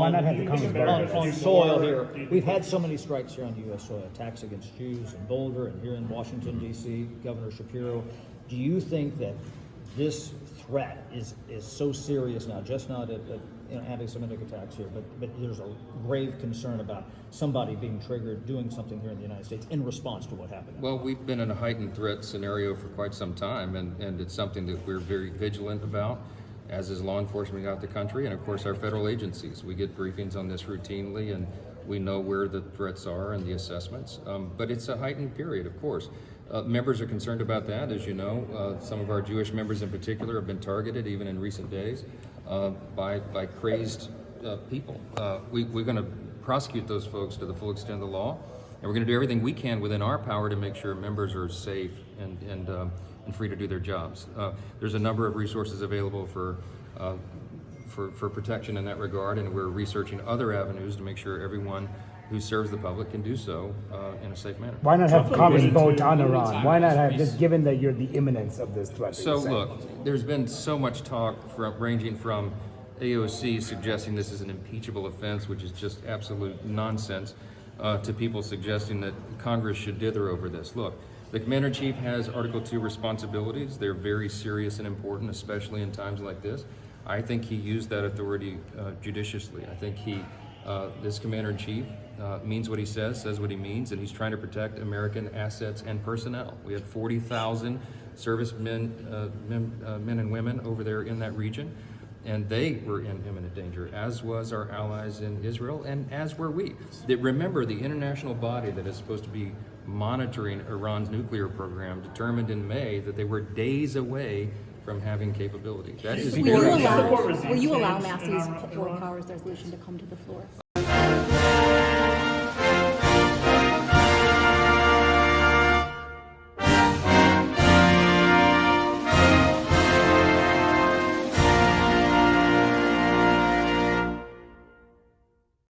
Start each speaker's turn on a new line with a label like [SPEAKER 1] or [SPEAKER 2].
[SPEAKER 1] Why not have the Congress vote
[SPEAKER 2] on soil here? We've had so many strikes here on U.S. soil, attacks against Jews in Boulder and here in Washington, D.C., Governor Shapiro. Do you think that this threat is so serious now, just not at anti-Semitic attacks here, but there's a grave concern about somebody being triggered, doing something here in the United States in response to what happened?
[SPEAKER 3] Well, we've been in a heightened threat scenario for quite some time, and it's something that we're very vigilant about, as is law enforcement throughout the country, and of course our federal agencies. We get briefings on this routinely, and we know where the threats are and the assessments. But it's a heightened period, of course. Members are concerned about that, as you know. Some of our Jewish members in particular have been targeted, even in recent days, by crazed people. We're going to prosecute those folks to the full extent of the law, and we're going to do everything we can within our power to make sure members are safe and free to do their jobs. There's a number of resources available for protection in that regard, and we're researching other avenues to make sure everyone who serves the public can do so in a safe manner.
[SPEAKER 1] Why not have Congress vote on Iran? Why not have, just given that you're the imminence of this threat?
[SPEAKER 3] So look, there's been so much talk ranging from AOC suggesting this is an impeachable offense, which is just absolute nonsense, to people suggesting that Congress should dither over this. Look, the Commander-in-Chief has Article 2 responsibilities. They're very serious and important, especially in times like this. I think he used that authority judiciously. I think this Commander-in-Chief means what he says what he means, and he's trying to protect American assets and personnel. We had 40,000 servicemen, men and women over there in that region, and they were in imminent danger, as was our allies in Israel, and as were we. Remember, the international body that is supposed to be monitoring Iran's nuclear program determined in May that they were days away from having capability. That is
[SPEAKER 4] Will you allow Matthew's foreign powers resolution to come to the floor?